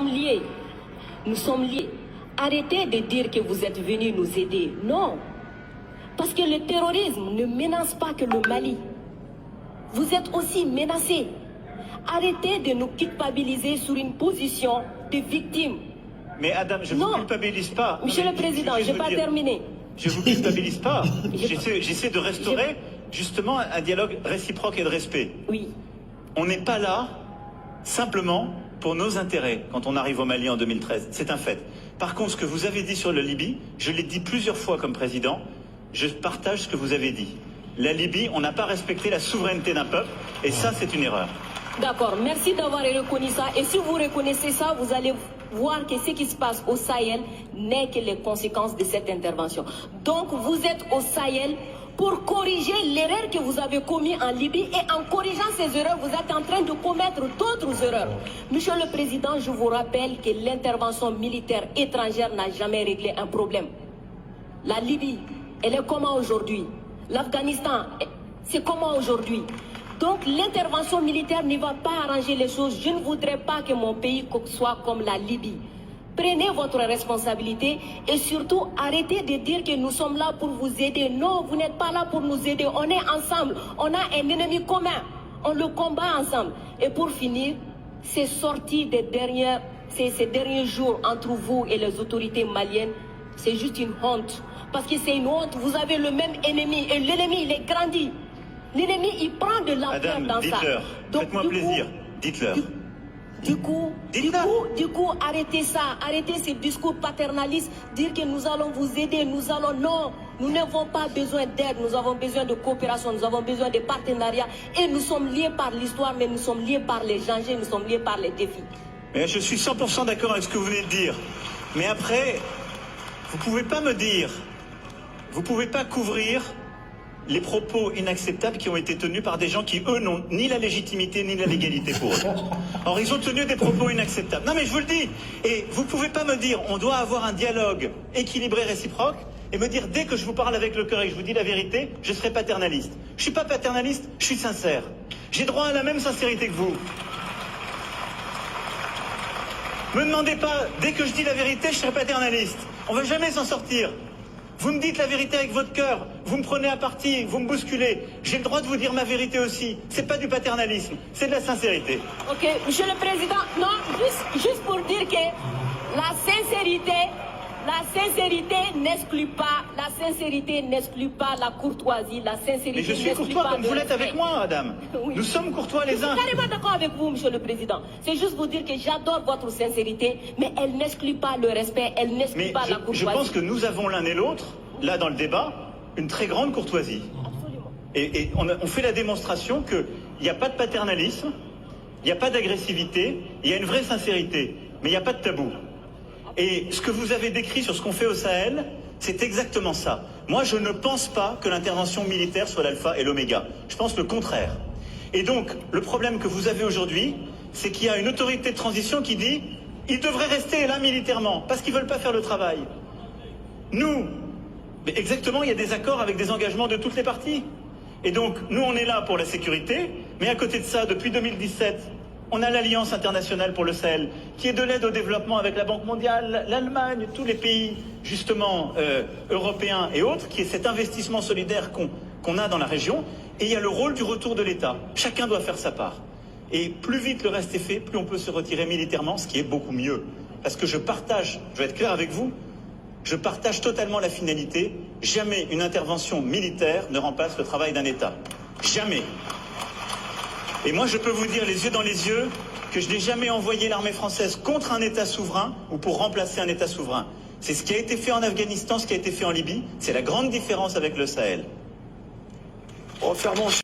sommes liés. Nous sommes liés. Arrêtez de dire que vous êtes venus nous aider. Non. Parce que le terrorisme ne menace pas que le Mali. Vous êtes aussi menacés. Arrêtez de nous culpabiliser sur une position de victime. Mais Adam, je ne vous culpabilise pas. Monsieur le Président, je n'ai pas terminé. Je ne vous culpabilise pas. J'essaie de restaurer justement un dialogue réciproque et de respect. Oui. On n'est pas là simplement pour nos intérêts quand on arrive au Mali en 2013. C'est un fait. Par contre, ce que vous avez dit sur la Libye, je l'ai dit plusieurs fois comme président, je partage ce que vous avez dit. La Libye, on n'a pas respecté la souveraineté d'un peuple, et ça, c'est une erreur. D'accord, merci d'avoir reconnu ça. Et si vous reconnaissez ça, vous allez voir que ce qui se passe au Sahel n'est que les conséquences de cette intervention. Donc, vous êtes au Sahel pour corriger l'erreur que vous avez commise en Libye, et en corrigeant ces erreurs, vous êtes en train de commettre d'autres erreurs. Monsieur le Président, je vous rappelle que l'intervention militaire étrangère n'a jamais réglé un problème. La Libye, elle est comment aujourd'hui? L'Afghanistan, c'est comment aujourd'hui? Donc l'intervention militaire ne va pas arranger les choses. Je ne voudrais pas que mon pays soit comme la Libye. Prenez votre responsabilité et surtout arrêtez de dire que nous sommes là pour vous aider. Non, vous n'êtes pas là pour nous aider. On est ensemble. On a un ennemi commun. On le combat ensemble. Et pour finir, ces sorties ces derniers jours entre vous et les autorités maliennes, c'est juste une honte. Parce que c'est une honte. Vous avez le même ennemi et l'ennemi, il est grandi. L'ennemi, il prend de l'ampleur dans ça. Faites-moi plaisir, dites-leur. Du coup, arrêtez ça, arrêtez ces discours paternalistes, dire que nous allons vous aider, non, nous n'avons pas besoin d'aide, nous avons besoin de coopération, nous avons besoin de partenariat, et nous sommes liés par l'histoire, mais nous sommes liés par les enjeux, nous sommes liés par les défis. Mais je suis 100% d'accord avec ce que vous venez de dire, mais après, vous pouvez pas me dire, vous pouvez pas couvrir les propos inacceptables qui ont été tenus par des gens qui, eux, n'ont ni la légitimité ni la légalité pour eux. Or, ils ont tenu des propos inacceptables. Non, mais je vous le dis. Et vous pouvez pas me dire, on doit avoir un dialogue équilibré, réciproque, et me dire, dès que je vous parle avec le cœur et que je vous dis la vérité, je serai paternaliste. Je suis pas paternaliste, je suis sincère. J'ai droit à la même sincérité que vous. Me demandez pas, dès que je dis la vérité, je serai paternaliste. On va jamais s'en sortir. Vous me dites la vérité avec votre cœur, vous me prenez à partie, vous me bousculez. J'ai le droit de vous dire ma vérité aussi. C'est pas du paternalisme, c'est de la sincérité. Ok, Monsieur le Président, non, juste pour dire que la sincérité n'exclut pas la courtoisie, la sincérité. Mais je suis courtois comme vous l'êtes avec moi, Adam. Oui. Nous sommes courtois les uns. Je suis carrément d'accord avec vous, Monsieur le Président. C'est juste vous dire que j'adore votre sincérité, mais elle n'exclut pas le respect, elle n'exclut pas la courtoisie. Je pense que nous avons l'un et l'autre, là dans le débat, une très grande courtoisie. Absolument. Et on fait la démonstration qu'il n'y a pas de paternalisme, il n'y a pas d'agressivité, il y a une vraie sincérité, mais il n'y a pas de tabou. Et ce que vous avez décrit sur ce qu'on fait au Sahel, c'est exactement ça. Moi, je ne pense pas que l'intervention militaire soit l'alpha et l'oméga. Je pense le contraire. Et donc, le problème que vous avez aujourd'hui, c'est qu'il y a une autorité de transition qui dit « ils devraient rester là militairement, parce qu'ils ne veulent pas faire le travail ». Nous, mais exactement, il y a des accords avec des engagements de toutes les parties. Et donc, nous, on est là pour la sécurité, mais à côté de ça, depuis 2017, on a l'Alliance internationale pour le Sahel, qui est de l'aide au développement avec la Banque mondiale, l'Allemagne, tous les pays, justement, européens et autres, qui est cet investissement solidaire qu'on a dans la région. Et il y a le rôle du retour de l'État. Chacun doit faire sa part. Et plus vite le reste est fait, plus on peut se retirer militairement, ce qui est beaucoup mieux. Parce que je vais être clair avec vous, je partage totalement la finalité. Jamais une intervention militaire ne remplace le travail d'un État. Jamais. Et moi, je peux vous dire les yeux dans les yeux que je n'ai jamais envoyé l'armée française contre un État souverain ou pour remplacer un État souverain. C'est ce qui a été fait en Afghanistan, ce qui a été fait en Libye. C'est la grande différence avec le Sahel.